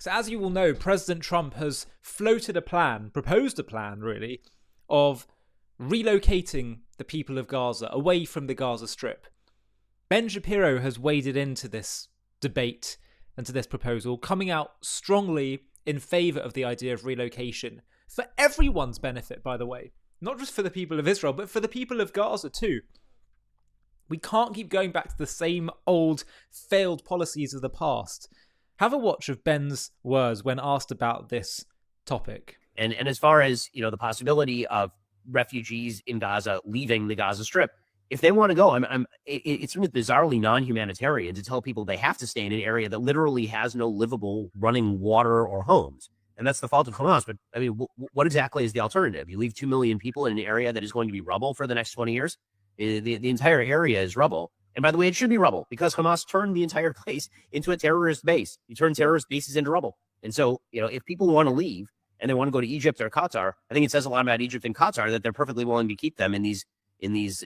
So as you will know, President Trump has proposed a plan really, of relocating the people of Gaza away from the Gaza Strip. Ben Shapiro has waded into this debate and to this proposal, coming out strongly in favour of the idea of relocation for everyone's benefit, by the way. Not just for the people of Israel, but for the people of Gaza too. We can't keep going back to the same old failed policies of the past. Have a watch of Ben's words when asked about this topic. And as far as, the possibility of refugees in Gaza leaving the Gaza Strip, if they want to go, it's bizarrely non-humanitarian to tell people they have to stay in an area that literally has no livable running water or homes. And that's the fault of Hamas. But I mean, what exactly is the alternative? You leave 2 million people in an area that is going to be rubble for the next 20 years? The entire area is rubble. And by the way, it should be rubble because Hamas turned the entire place into a terrorist base. You turn terrorist bases into rubble. And so, if people want to leave and they want to go to Egypt or Qatar, I think it says a lot about Egypt and Qatar that they're perfectly willing to keep them in these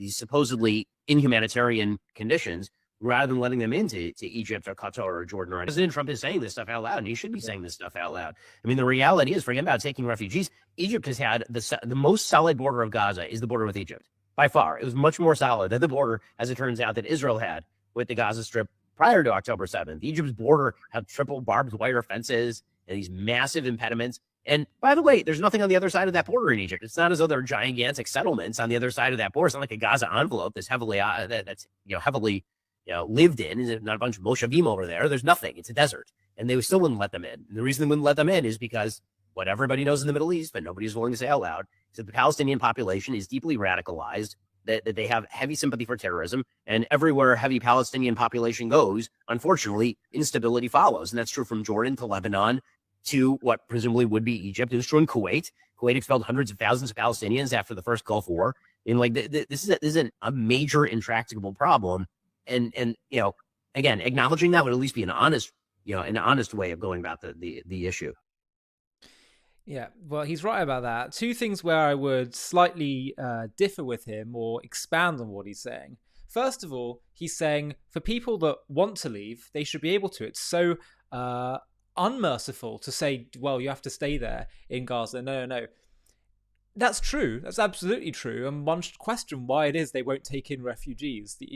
supposedly inhumanitarian conditions rather than letting them into Egypt or Qatar or Jordan. President Trump is saying this stuff out loud, and he should be saying this stuff out loud. I mean, the reality is, forget about taking refugees. Egypt has had the most solid border of Gaza is the border with Egypt. By far, it was much more solid than the border, as it turns out, that Israel had with the Gaza Strip prior to October 7th. Egypt's border had triple barbed wire fences and these massive impediments. And by the way, there's nothing on the other side of that border in Egypt. It's not as though there are gigantic settlements on the other side of that border. It's not like a Gaza envelope that's heavily lived in. There's not a bunch of Moshavim over there. There's nothing. It's a desert, and they still wouldn't let them in. And the reason they wouldn't let them in is because what everybody knows in the Middle East, but nobody's willing to say out loud, is that the Palestinian population is deeply radicalized, that they have heavy sympathy for terrorism, and everywhere a heavy Palestinian population goes, unfortunately, instability follows. And that's true from Jordan to Lebanon to what presumably would be Egypt. It was true in Kuwait. Kuwait expelled hundreds of thousands of Palestinians after the first Gulf War. And this is a major intractable problem. And again, acknowledging that would at least be an honest way of going about the issue. Yeah, well, he's right about that. Two things where I would slightly differ with him or expand on what he's saying. First of all, he's saying for people that want to leave, they should be able to. It's so unmerciful to say, well, you have to stay there in Gaza. No. That's true. That's absolutely true. And one should question why it is they won't take in refugees, the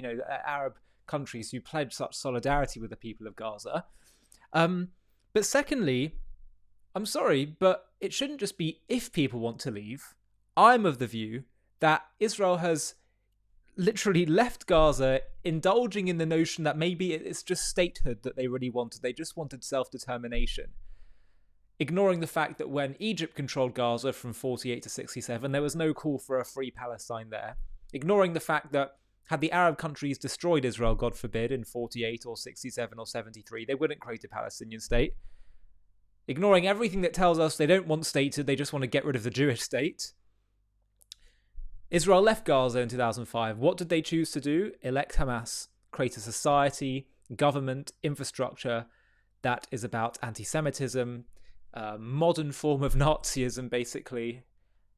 Arab countries who pledge such solidarity with the people of Gaza. But secondly, I'm sorry, but it shouldn't just be if people want to leave. I'm of the view that Israel has literally left Gaza indulging in the notion that maybe it's just statehood that they really wanted. They just wanted self-determination. Ignoring the fact that when Egypt controlled Gaza from 48 to 67, there was no call for a free Palestine there. Ignoring the fact that had the Arab countries destroyed Israel, God forbid, in 48 or 67 or 73, they wouldn't create a Palestinian state. Ignoring everything that tells us they don't want statehood, they just want to get rid of the Jewish state. Israel left Gaza in 2005. What did they choose to do? Elect Hamas, create a society, government, infrastructure that is about anti-Semitism, a modern form of Nazism, basically,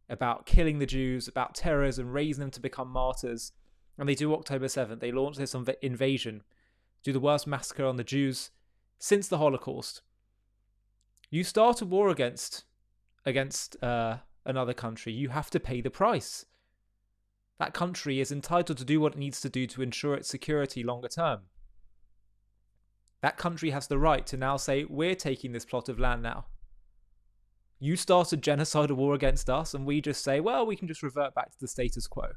about killing the Jews, about terrorism, raising them to become martyrs. And they do October 7th. They launch this invasion, do the worst massacre on the Jews since the Holocaust. You start a war against another country, you have to pay the price. That country is entitled to do what it needs to do to ensure its security longer term. That country has the right to now say, we're taking this plot of land now. You started genocidal war against us, and we just say, well, we can just revert back to the status quo.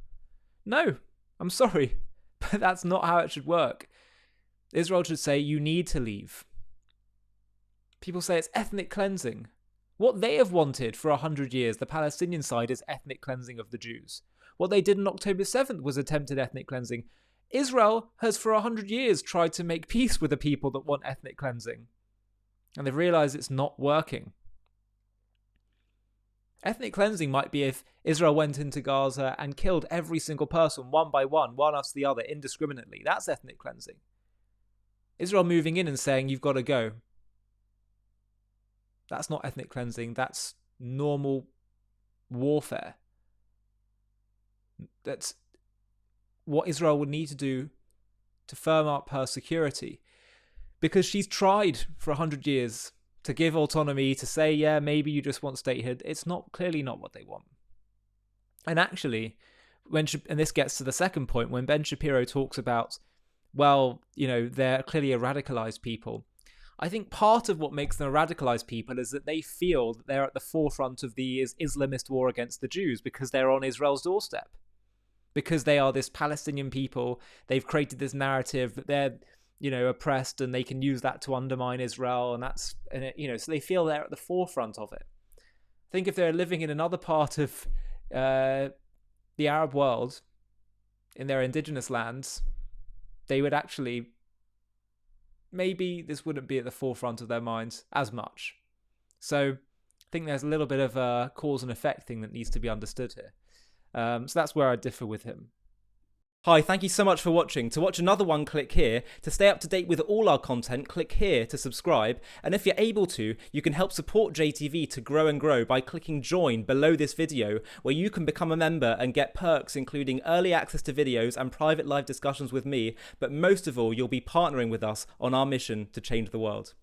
No, I'm sorry, but that's not how it should work. Israel should say, you need to leave. People say it's ethnic cleansing. What they have wanted for 100 years, the Palestinian side, is ethnic cleansing of the Jews. What they did on October 7th was attempted ethnic cleansing. Israel has for 100 years tried to make peace with the people that want ethnic cleansing. And they've realized it's not working. Ethnic cleansing might be if Israel went into Gaza and killed every single person one by one after the other, indiscriminately. That's ethnic cleansing. Israel moving in and saying, you've got to go. That's not ethnic cleansing. That's normal warfare. That's what Israel would need to do to firm up her security. because she's tried for 100 years to give autonomy, to say, yeah, maybe you just want statehood. It's clearly not what they want. And actually, and this gets to the second point, when Ben Shapiro talks about, well, they're clearly a radicalized people. I think part of what makes them a radicalized people is that they feel that they're at the forefront of the Islamist war against the Jews because they're on Israel's doorstep. Because they are this Palestinian people, they've created this narrative that they're, oppressed, and they can use that to undermine Israel, so they feel they're at the forefront of it. I think if they're living in another part of the Arab world, in their indigenous lands, they would actually, maybe this wouldn't be at the forefront of their minds as much. So I think there's a little bit of a cause and effect thing that needs to be understood here. So that's where I differ with him. Hi, thank you so much for watching. To watch another one, click here. To stay up to date with all our content, click here to subscribe. And if you're able to, you can help support JTV to grow and grow by clicking join below this video, where you can become a member and get perks including early access to videos and private live discussions with me. But most of all, you'll be partnering with us on our mission to change the world.